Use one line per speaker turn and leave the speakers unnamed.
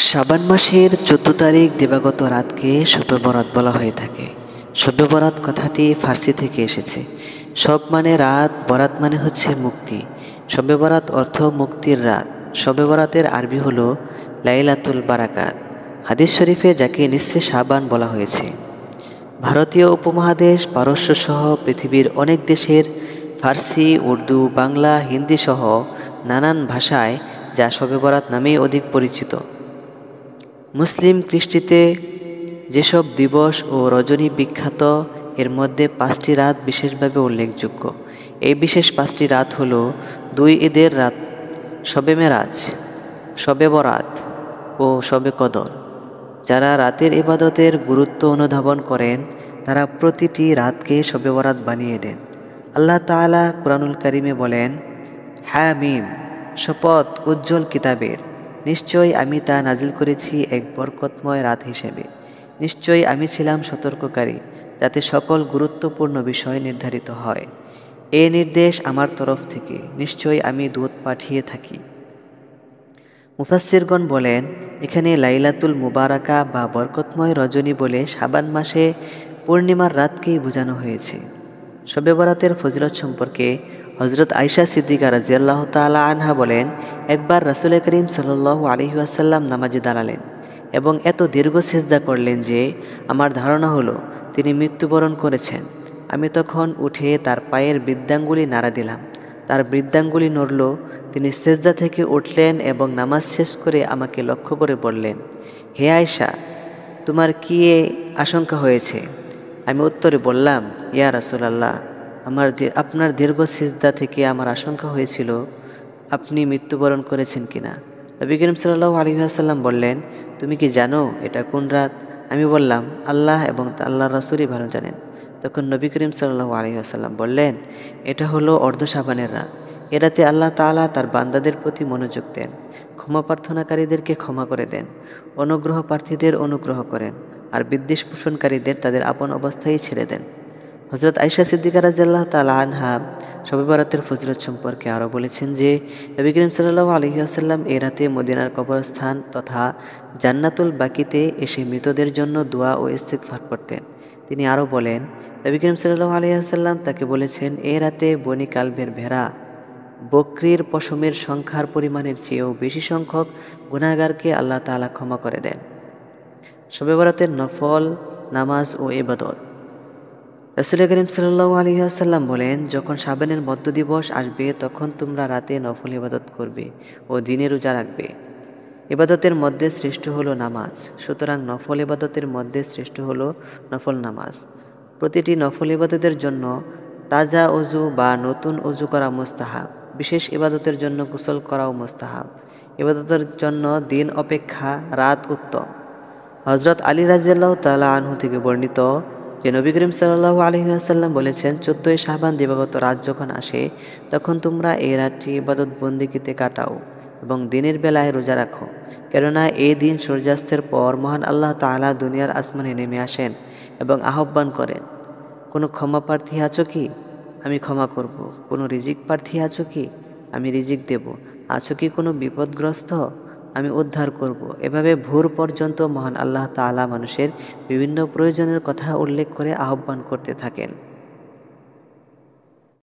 শাবান মাসের ১৪ তারিখ দিবাগত রাতকে শবে বরাত বলা হয়ে থাকে। শবে বরাত কথাটি ফার্সি থেকে এসেছে। শব মানে রাত, বরাত মানে হচ্ছে মুক্তি। শবে বরাত অর্থ মুক্তির রাত। শবে বরাতের আরবি হলো লাইলাতুল বারাকাত। হাদিস শরীফে যাকে নিসফে শাবান বলা হয়েছে। ভারতীয় উপমহাদেশ, পারস্য সহ পৃথিবীর অনেক দেশের ফার্সি, উর্দু, বাংলা, হিন্দি সহ নানান ভাষায় যা শবে বরাত নামেই অধিক পরিচিত। মুসলিম কৃষ্টিতে যেসব দিবস ও রজনী বিখ্যাত, এর মধ্যে ৫টি রাত বিশেষভাবে উল্লেখযোগ্য। এই বিশেষ ৫টি রাত হল ২ ঈদের রাত, শবে মেরাজ, শবে বরাত ও শবে কদর। যারা রাতের ইবাদতের গুরুত্ব অনুধাবন করেন তারা প্রতিটি রাতকে শবে বরাত বানিয়ে দেন। আল্লাহ তাআলা কুরআনুল কারীমে বলেন, হামিম, শপথ উজ্জ্বল কিতাবের, নিশ্চয়ই আমি তা নাজিল করেছি এক বরকতময় রাত হিসেবে। নিশ্চয়ই আমি ছিলাম সতর্ককারী, যাতে সকল গুরুত্বপূর্ণ বিষয় নির্ধারিত হয়। এ নির্দেশ আমার তরফ থেকে, নিশ্চয়ই আমি দূত পাঠিয়ে থাকি। মুফাসসিরগণ বলেন, এখানে লাইলাতুল মুবারাকা বা বরকতময় রজনী বলে শাবান মাসে পূর্ণিমার রাতকেই বোঝানো হয়েছে। শবে বরাতের ফজিলত সম্পর্কে হযরত আয়েশা সিদ্দিকা রাদিয়াল্লাহু তাআলা আনহা বলেন, একবার রাসূল করিম সাল্লাল্লাহু আলাইহি ওয়াসাল্লাম নামাজে দাঁড়ালেন এবং এত দীর্ঘ সিজদা করলেন যে আমার ধারণা হলো তিনি মৃত্যুবরণ করেছেন। আমি তখন উঠে তার পায়ের বৃদ্ধাঙ্গুলি নাড়া দিলাম। তার বৃদ্ধাঙ্গুলি নড়ল। তিনি সিজদা থেকে উঠলেন এবং নামাজ শেষ করে আমাকে লক্ষ্য করে বললেন, হে আয়েশা, তোমার কি আশঙ্কা হয়েছে? আমি উত্তরে বললাম, ইয়া রাসূলাল্লাহ, আপনার দীর্ঘ সিজদা থেকে আমার আশঙ্কা হয়েছিল আপনি মৃত্যুবরণ করেছেন কিনা। নবী করিম সাল্লাল্লাহু আলাইহি ওয়াসাল্লাম বললেন, তুমি কি জানো এটা কোন রাত? আমি বললাম, আল্লাহ এবং আল্লাহর রাসূলই ভালো জানেন। তখন নবী করিম সাল্লাল্লাহু আলাইহি ওয়াসাল্লাম বললেন, এটা হলো অর্ধ শাবানের রাত। এ রাতে আল্লাহ তাআলা তার বান্দাদের প্রতি মনোযোগ দেন, ক্ষমা প্রার্থনাকারীদেরকে ক্ষমা করে দেন, অনুগ্রহ প্রার্থীদের অনুগ্রহ করেন, আর বিদ্বেষ পোষণকারীদের তাদের আপন অবস্থায় ছেড়ে দেন। হযরত আয়েশা সিদ্দিকা রাদিয়াল্লাহু তাআলা আনহা শবে বরাতের ফজিলত সম্পর্কে আরও বলেছেন যে নবী করিম সাল্লাল্লাহু আলাইহি ওয়াসাল্লাম এই রাতে মদিনার কবরস্থান তথা জান্নাতুল বাকিতে এসে মৃতদের জন্য দোয়া ও ইস্তিগফার করতেন। তিনি আরও বলেন, নবী করিম সাল্লাল্লাহু আলাইহি ওয়াসাল্লাম তাকে বলেছেন, এই রাতে বনী কালবের ভেড়া বকরির পশমের সংখ্যার পরিমাণের চেয়েও বেশি সংখ্যক গুনাহগারকে আল্লাহ তাআলা ক্ষমা করে দেন। শবে বরাতের নফল নামাজ ও ইবাদত। রাসূল করিম সাল্লাল্লাহু আলাইহি ওয়াসাল্লাম বলেন, যখন শাবানের মধ্য দিবস আসবে তখন তোমরা রাতে নফল ইবাদত করবে ও দিনে রোজা রাখবে। ইবাদতের মধ্যে শ্রেষ্ঠ হলো নামাজ, সুতরাং নফল ইবাদতের মধ্যে শ্রেষ্ঠ হলো নফল নামাজ। প্রতিটি নফল ইবাদতের জন্য তাজা অজু বা নতুন অজু করা মুস্তাহাব। বিশেষ ইবাদতের জন্য গোসল করাও মুস্তাহাব। ইবাদতের জন্য দিন অপেক্ষা রাত উত্তম। হযরত আলী রাদিয়াল্লাহু তাআলা আনহু থেকে বর্ণিত যে নবী করিম সাল্লাল্লাহু আলাইহি ওয়াসাল্লাম বলেছেন, ১৪ই শাবান দিবাগত রাত যখন আসে তখন তোমরা এই রাতটি ইবাদত বন্দেগীতে কাটাও এবং দিনের বেলায় রোজা রাখো। কেননা এই দিন সূর্যাস্তের পর মহান আল্লাহ তাআলা দুনিয়ার আসমানে নেমে আসেন এবং আহ্বান করেন, কোনো ক্ষমা প্রার্থী আছো কি? আমি ক্ষমা করব। কোনো রিজিক প্রার্থী আছো কি? আমি রিজিক দেব। আছো কি কোনো বিপদগ্রস্ত? আমি উদ্ধার করব। এভাবে ভোর পর্যন্ত মহান আল্লাহ তাআলা মানুষের বিভিন্ন প্রয়োজনের কথা উল্লেখ করে আহ্বান করতে থাকেন।